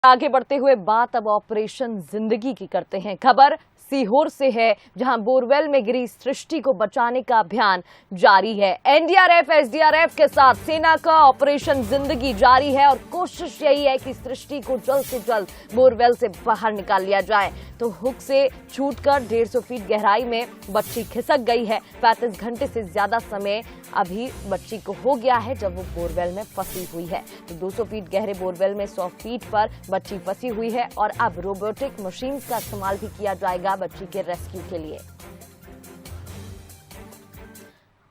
आगे बढ़ते हुए बात अब ऑपरेशन जिंदगी की करते हैं। खबर सीहोर से है, जहां बोरवेल में गिरी सृष्टि को बचाने का अभियान जारी है। एनडीआरएफ, एसडीआरएफ के साथ सेना का ऑपरेशन जिंदगी जारी है और कोशिश यही है कि सृष्टि को जल्द से जल्द बोरवेल से बाहर निकाल लिया जाए। तो हुक से छूटकर 150 फीट गहराई में बच्ची खिसक गई है। 35 घंटे से ज्यादा समय अभी बच्ची को हो गया है जब वो बोरवेल में फंसी हुई है। तो 200 फीट गहरे बोरवेल में 100 फीट पर बच्ची फंसी हुई है और अब रोबोटिक मशीन का इस्तेमाल भी किया जाएगा बच्ची के रेस्क्यू के लिए।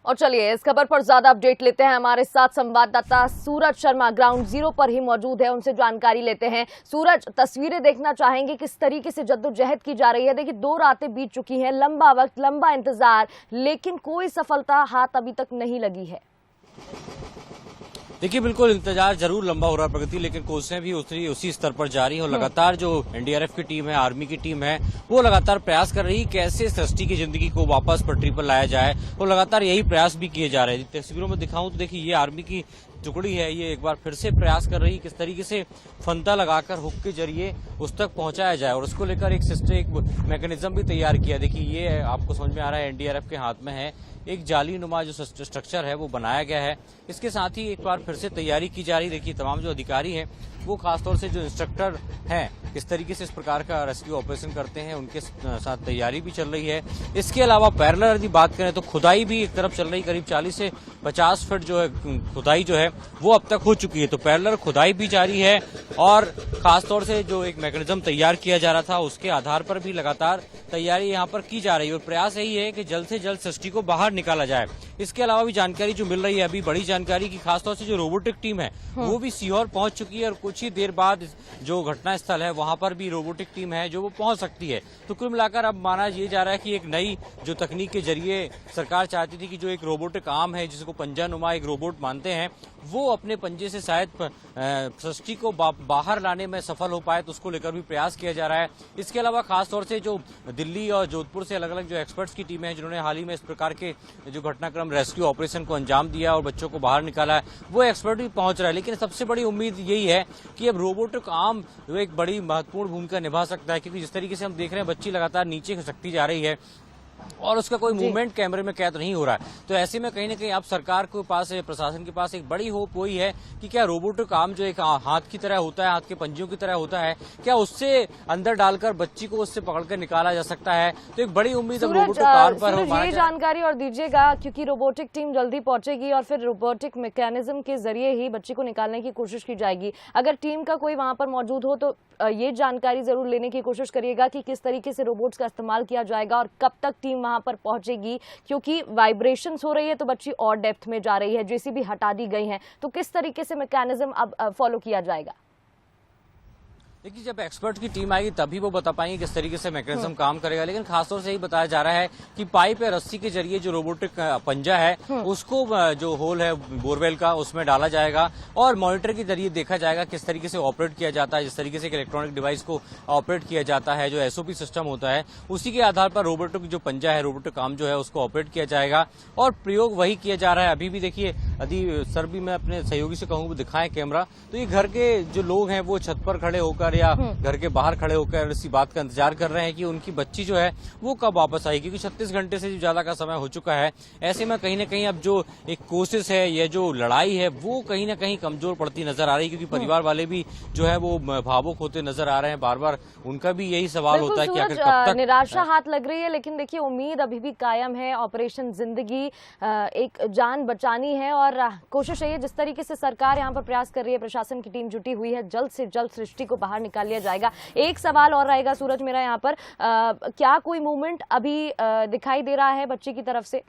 और चलिए इस खबर पर ज्यादा अपडेट लेते हैं। हमारे साथ संवाददाता सूरज शर्मा ग्राउंड जीरो पर ही मौजूद है, उनसे जानकारी लेते हैं। सूरज, तस्वीरें देखना चाहेंगे किस तरीके से जद्दोजहद की जा रही है। देखिए 2 रातें बीत चुकी हैं, लंबा वक्त, लंबा इंतजार, लेकिन कोई सफलता हाथ अभी तक नहीं लगी है। देखिए बिल्कुल इंतजार जरूर लंबा हो रहा है प्रगति, लेकिन कोशिशें भी उसी स्तर पर जारी है और लगातार जो एनडीआरएफ की टीम है, आर्मी की टीम है, वो लगातार प्रयास कर रही है कैसे सृष्टि की जिंदगी को वापस पटरी पर लाया जाए। और लगातार यही प्रयास भी किए जा रहे हैं। तस्वीरों में दिखाऊं तो देखिए ये आर्मी की टुकड़ी है, ये एक बार फिर से प्रयास कर रही है किस तरीके से फंदा लगाकर हुक के जरिए उस तक पहुंचाया जाए और उसको लेकर एक मैकेनिज्म भी तैयार किया। देखिए ये आपको समझ में आ रहा है एनडीआरएफ के हाथ में है एक जाली नुमा जो स्ट्रक्चर है वो बनाया गया है। इसके साथ ही एक बार फिर से तैयारी की जा रही है। देखिए तमाम जो अधिकारी हैं वो खासतौर से जो इंस्ट्रक्टर हैं किस तरीके से इस प्रकार का रेस्क्यू ऑपरेशन करते हैं, उनके साथ तैयारी भी चल रही है। इसके अलावा पैरेलल यदि बात करें तो खुदाई भी एक तरफ चल रही, करीब 40 से 50 फीट जो है खुदाई जो है वो अब तक हो चुकी है। तो पैरेलल खुदाई भी जारी है और खासतौर से जो एक मैकेनिज्म तैयार किया जा रहा था उसके आधार पर भी लगातार तैयारी यहाँ पर की जा रही है और प्रयास यही है कि जल्द से जल्द सृष्टि को बाहर निकाला जाए। इसके अलावा भी जानकारी जो मिल रही है अभी बड़ी जानकारी की, खासतौर से जो रोबोटिक टीम है वो भी सीहोर पहुंच चुकी है और कुछ ही देर बाद जो घटना स्थल है वहां पर भी रोबोटिक टीम है जो वो पहुंच सकती है। तो कुल मिलाकर अब माना ये जा रहा है कि एक नई जो तकनीक के जरिए सरकार चाहती थी कि जो एक रोबोटिक आर्म है जिसको पंजानुमा एक रोबोट मानते हैं वो अपने पंजे से शायद सृष्टि को बाहर लाने में सफल हो पाए, तो उसको लेकर भी प्रयास किया जा रहा है। इसके अलावा खासतौर से जो दिल्ली और जोधपुर से अलग अलग जो एक्सपर्ट्स की टीमें हैं जिन्होंने हाल ही में इस प्रकार के जो घटनाक्रम रेस्क्यू ऑपरेशन को अंजाम दिया और बच्चों को बाहर निकाला है, वो एक्सपर्ट भी पहुंच रहा है। लेकिन सबसे बड़ी उम्मीद यही है कि अब रोबोटिक आर्म एक बड़ी महत्वपूर्ण भूमिका निभा सकता है, क्योंकि जिस तरीके से हम देख रहे हैं बच्ची लगातार नीचे खिसकती जा रही है और उसका कोई मूवमेंट कैमरे में कैद नहीं हो रहा है। तो ऐसे में कहीं न कहीं अब सरकार के पास, प्रशासन के पास एक बड़ी होप वही है कि क्या रोबोटिक आर्म जो एक हाथ की तरह होता है, हाथ के पंजियों की तरह होता है, क्या उससे अंदर डालकर बच्ची को उससे पकड़कर निकाला जा सकता है। तो एक बड़ी उम्मीद अब रोबोटिक आर्म पर हो। ये जानकारी और दीजिएगा, क्योंकि रोबोटिक टीम जल्दी पहुंचेगी और फिर रोबोटिक मैकेनिज्म के जरिए ही बच्ची को निकालने की कोशिश की जाएगी। अगर टीम का कोई वहां पर मौजूद हो तो ये जानकारी जरूर लेने की कोशिश करिएगा कि किस तरीके से रोबोट्स का इस्तेमाल किया जाएगा और कब तक टीम वहां पर पहुंचेगी, क्योंकि वाइब्रेशंस हो रही है तो बच्ची और डेप्थ में जा रही है, जेसीबी हटा दी गई है। तो किस तरीके से मैकेनिज्म अब फॉलो किया जाएगा? देखिए जब एक्सपर्ट की टीम आएगी तभी वो बता पाएंगे किस तरीके से मैकेनिज्म काम करेगा। लेकिन खासतौर से यही बताया जा रहा है कि पाइप या रस्सी के जरिए जो रोबोटिक पंजा है उसको जो होल है बोरवेल का उसमें डाला जाएगा और मॉनिटर के जरिए देखा जाएगा किस तरीके से ऑपरेट किया जाता है। जिस तरीके से इलेक्ट्रॉनिक डिवाइस को ऑपरेट किया जाता है, जो एसओपी सिस्टम होता है, उसी के आधार पर रोबोटिक जो पंजा है, रोबोटिक आर्म जो है उसको ऑपरेट किया जाएगा और प्रयोग वही किया जा रहा है। अभी भी देखिए यदि सर भी मैं अपने सहयोगी से कहूँ दिखाएं कैमरा, तो ये घर के जो लोग हैं वो छत पर खड़े होकर या घर के बाहर खड़े होकर इसी बात का इंतजार कर रहे हैं कि उनकी बच्ची जो है वो कब वापस आएगी, क्योंकि 36 घंटे से ज्यादा का समय हो चुका है। ऐसे में कहीं न कहीं अब जो एक कोशिश है, ये जो लड़ाई है वो कहीं न कहीं कमजोर पड़ती नजर आ रही है, क्योंकि परिवार वाले भी जो है वो भावुक होते नजर आ रहे हैं। बार बार उनका भी यही सवाल होता है कि आखिर कब तक। निराशा हाथ लग रही है, लेकिन देखिए उम्मीद अभी भी कायम है। ऑपरेशन जिंदगी एक जान बचानी है और कोशिश है जिस तरीके से सरकार यहाँ पर प्रयास कर रही है, प्रशासन की टीम जुटी हुई है, जल्द से जल्द सृष्टि को बाहर निकाल लिया जाएगा। एक सवाल और रहेगा सूरज मेरा यहाँ पर, क्या कोई मूवमेंट अभी दिखाई दे रहा है बच्ची की तरफ से?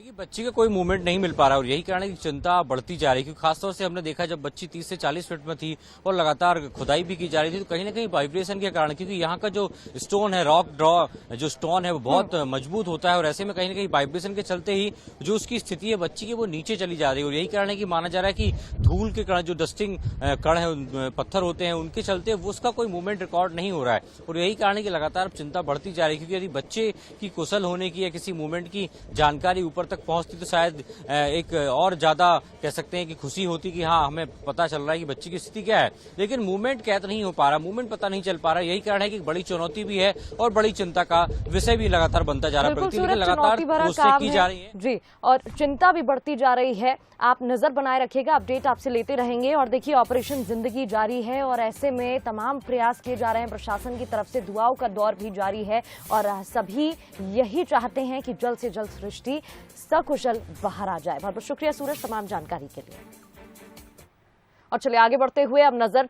देखिए बच्ची का कोई मूवमेंट नहीं मिल पा रहा और यही कारण है कि चिंता बढ़ती जा रही है, क्योंकि खासतौर से हमने देखा जब बच्ची 30 से 40 फीट में थी और लगातार खुदाई भी की जा रही थी तो कहीं ना कहीं वाइब्रेशन के कारण, क्योंकि यहाँ का जो स्टोन है, रॉक ड्रॉ जो स्टोन है वो बहुत मजबूत होता है और ऐसे में कहीं ना कहीं वाइब्रेशन के चलते ही जो उसकी स्थिति है बच्ची की वो नीचे चली जा रही है और यही कारण है कि माना जा रहा है कि धूल के कण, जो डस्टिंग कण है, पत्थर होते हैं, उनके चलते उसका कोई मूवमेंट रिकॉर्ड नहीं हो रहा है और यही कारण है कि लगातार चिंता बढ़ती जा रही है, क्योंकि यदि बच्चे की कुशल होने की या किसी मूवमेंट की जानकारी ऊपर ऊपर तक पहुंचती तो शायद एक और ज्यादा कह सकते हैं कि खुशी होती कि हाँ हमें पता चल रहा है कि बच्ची की स्थिति क्या है। लेकिन मूवमेंट कैद नहीं हो पा रहा, मूवमेंट पता नहीं चल पा रहा। यही कारण है कि बड़ी चुनौती भी है और बड़ी चिंता का विषय भी लगातार बनता जा रहा है। बिल्कुल लेकिन सूरज, लगातार चुनौती भरा कोशिशें काम की है जा रही है जी, और चिंता भी बढ़ती जा रही है। आप नजर बनाए रखिएगा, अपडेट आपसे लेते रहेंगे। और देखिए, ऑपरेशन जिंदगी जारी है और ऐसे में तमाम प्रयास किए जा रहे हैं प्रशासन की तरफ से, दुआओं का दौर भी जारी है और सभी यही चाहते हैं कि जल्द से जल्द सृष्टि सकुशल बाहर आ जाए। बहुत बहुत शुक्रिया सूरज तमाम जानकारी के लिए। और चलिए आगे बढ़ते हुए अब नजर